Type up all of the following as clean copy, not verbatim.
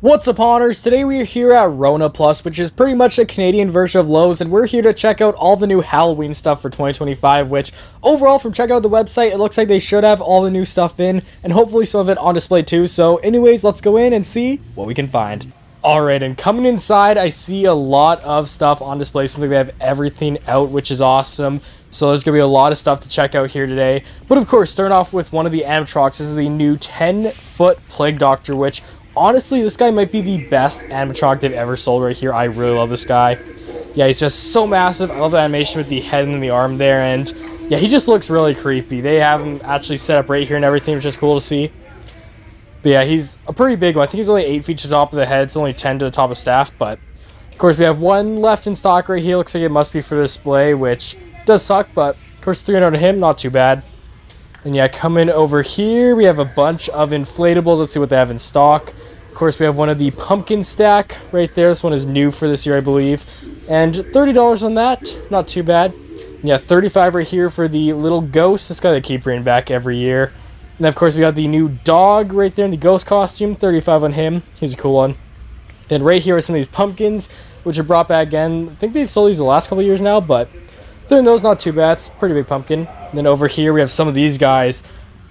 What's up, Honors? Today we are here at Rona Plus, which is pretty much a Canadian version of Lowe's, and we're here to check out all the new Halloween stuff for 2025, which overall, from checking out the website, it looks like they should have all the new stuff in, and hopefully some of it on display too. So anyways, let's go in and see what we can find. Alright, and coming inside, I see a lot of stuff on display. Seems like they have everything out, which is awesome. So there's going to be a lot of stuff to check out here today. But of course, starting off with one of the animatronics. This is the new 10-foot Plague Doctor, which honestly, this guy might be the best animatronic they've ever sold right here. I really love this guy. Yeah, he's just so massive. I love the animation with the head and the arm there. And yeah, he just looks really creepy. They have him actually set up right here and everything, which is cool to see. But yeah, he's a pretty big one. I think he's only 8 feet to the top of the head. It's only 10 to the top of staff. But of course, we have one left in stock right here. Looks like it must be for display, which does suck. But of course, 300 on him, not too bad. And yeah, coming over here, we have a bunch of inflatables. Let's see what they have in stock. Of course, we have one of the pumpkin stack right there. This one is new for this year, I believe. And $30 on that, not too bad. And yeah, $35 right here for the little ghost. This guy they keep bringing back every year. And then, of course, we got the new dog right there in the ghost costume. $35 on him. He's a cool one. Then right here are some of these pumpkins, which are brought back again. I think they've sold these the last couple of years now, but those not too bad. It's a pretty big pumpkin. And then over here, we have some of these guys.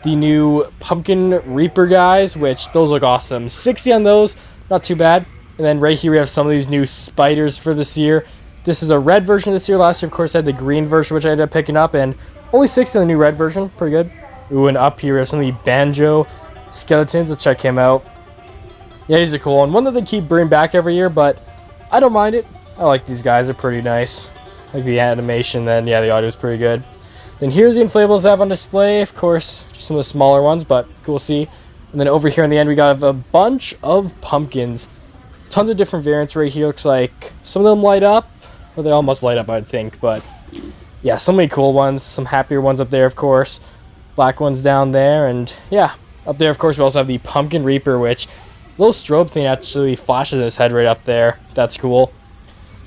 The new Pumpkin Reaper guys, which those look awesome. 60 on those, not too bad. And then right here we have some of these new spiders for this year. This is a red version this year. Last year, of course, I had the green version, which I ended up picking up, and only 60 on the new red version. Pretty good. Ooh, and up here we have some of the Banjo skeletons. Let's check him out. Yeah, he's a cool one. One that they keep bringing back every year, but I don't mind it. I like these guys. They're pretty nice. I like the animation, then yeah, the audio is pretty good. Then here's the inflatables I have on display. Of course, just some of the smaller ones, but cool to see. And then over here in the end, we got a bunch of pumpkins. Tons of different variants right here. Looks like some of them light up. Or they all must light up, I'd think. But yeah, so many cool ones. Some happier ones up there, of course. Black ones down there. And yeah, up there, of course, we also have the Pumpkin Reaper, which little strobe thing actually flashes his head right up there. That's cool.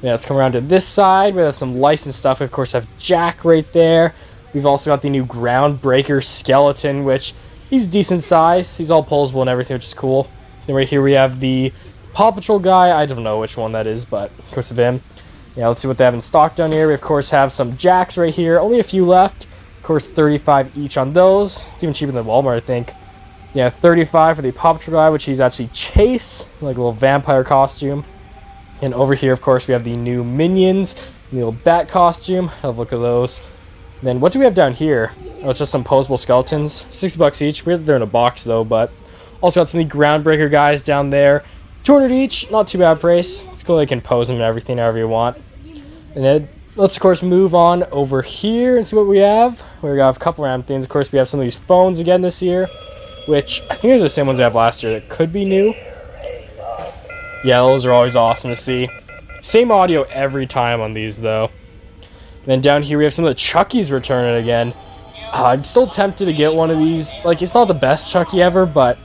Yeah, let's come around to this side. We have some licensed stuff. We, of course, have Jack right there. We've also got the new Groundbreaker skeleton, which he's decent size. He's all posable and everything, which is cool. Then right here we have the Paw Patrol guy. I don't know which one that is, but of course of him. Yeah, let's see what they have in stock down here. We, of course, have some Jacks right here. Only a few left. Of course, $35 each on those. It's even cheaper than Walmart, I think. Yeah, $35 for the Paw Patrol guy, which he's actually Chase, like a little vampire costume. And over here, of course, we have the new Minions, the little bat costume. Have a look at those. Then what do we have down here? Oh, it's just some posable skeletons. $60 each. Weird that they're in a box though, but also got some of the Groundbreaker guys down there. 200 each. Not too bad price. It's cool they can pose them and everything however you want. And then let's of course move on over here and see what we have. We got a couple random things. Of course, we have some of these phones again this year, which I think they're the same ones we have last year that could be new. Yeah, those are always awesome to see. Same audio every time on these though. Then down here we have some of the Chuckies returning again. I'm still tempted to get one of these. Like, it's not the best Chucky ever, but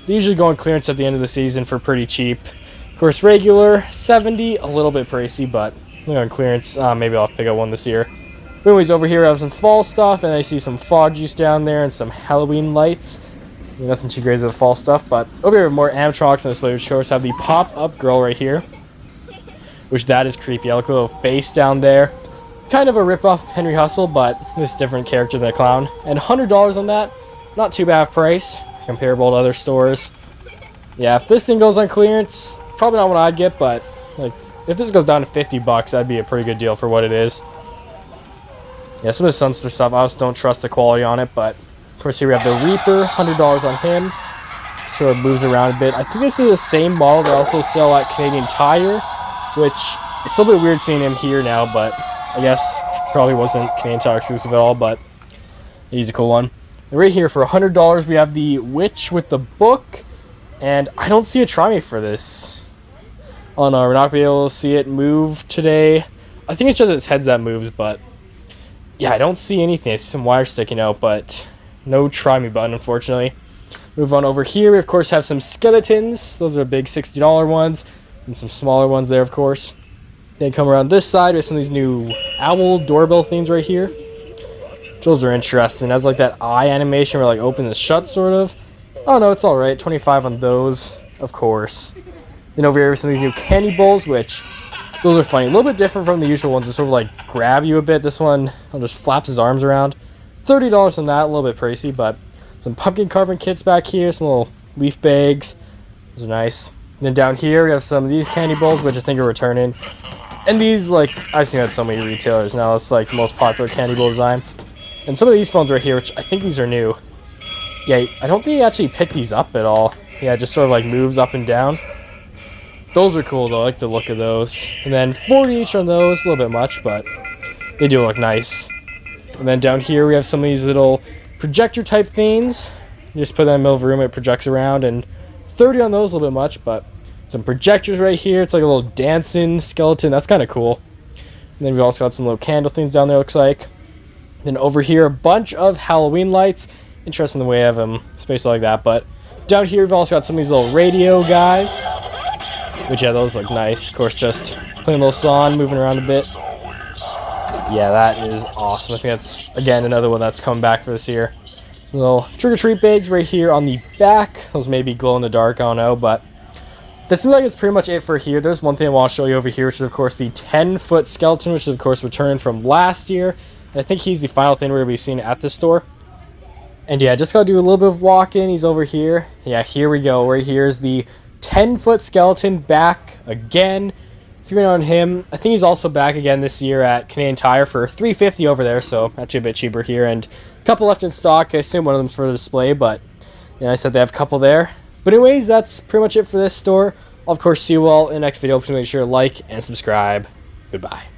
they usually go on clearance at the end of the season for pretty cheap. Of course, regular, 70, a little bit pricey, but on clearance. Maybe I'll pick up one this year. But anyways, over here I have some fall stuff, and I see some fog juice down there and some Halloween lights. Nothing too crazy with the fall stuff, but over here we have more animatronics on display, which of course have the pop-up girl right here. Which that is creepy. I look at a little face down there. Kind of a rip-off Henry Hustle, but this different character than a clown. And $100 on that, not too bad price, comparable to other stores. Yeah, if this thing goes on clearance, probably not what I'd get, but like if this goes down to $50, that'd be a pretty good deal for what it is. Yeah, some of the Sunstar stuff, I just don't trust the quality on it, but of course here we have the Reaper, $100 on him. So it moves around a bit. I think this is the same model they also sell at Canadian Tire, which it's a little bit weird seeing him here now, but I guess probably wasn't Canadian Tire exclusive at all, but he's a cool one. And right here for $100 we have the Witch with the book, and I don't see a try me for this. Oh no, we're not going to be able to see it move today. I think it's just its head that moves, but yeah, I don't see anything. I see some wire sticking out, but no try me button, unfortunately. Move on over here. We, of course, have some skeletons. Those are big $60 ones, and some smaller ones there, of course. Then come around this side. We have some of these new owl doorbell things right here. Those are interesting. It has like that eye animation where like open and shut, sort of. Oh no, it's alright. 25 on those, of course. Then over here we have some of these new candy bowls, which those are funny. A little bit different from the usual ones. They sort of like grab you a bit. This one just flaps his arms around. $30 on that, a little bit pricey, but some pumpkin carving kits back here, some little leaf bags. Those are nice. And then down here we have some of these candy bowls, which I think are returning. And these, like, I've seen at so many retailers now. It's like the most popular candy bowl design. And some of these phones right here, which I think these are new. Yeah, I don't think he actually picked these up at all. Yeah, it just sort of like moves up and down. Those are cool though, I like the look of those. And then 40 each on those, a little bit much, but they do look nice. And then down here we have some of these little projector type things. You just put that in the middle of the room, it projects around, and 30 on those, a little bit much, but some projectors right here. It's like a little dancing skeleton, that's kind of cool. And then we've also got some little candle things down there, looks like. Then over here, a bunch of Halloween lights. Interesting the way I have them spaced like that, but down here we've also got some of these little radio guys. Which, yeah, those look nice. Of course, just playing a little song, moving around a bit. Yeah, that is awesome. I think that's, again, another one that's coming back for this year. Some little trick-or-treat bags right here on the back. Those may be glow-in-the-dark, I don't know, but that seems like it's pretty much it for here. There's one thing I want to show you over here, which is, of course, the 10-foot skeleton, which is, of course, returned from last year. And I think he's the final thing we're going to be seeing at this store. And, yeah, just got to do a little bit of walking. He's over here. Yeah, here we go. Right here is the 10-foot skeleton back again. $3 on him. I think he's also back again this year at Canadian Tire for $3.50 over there, so actually a bit cheaper here. And a couple left in stock. I assume one of them's for the display, but yeah, I said they have a couple there. But anyways, that's pretty much it for this store. I'll of course see you all in the next video. Please make sure to like and subscribe. Goodbye.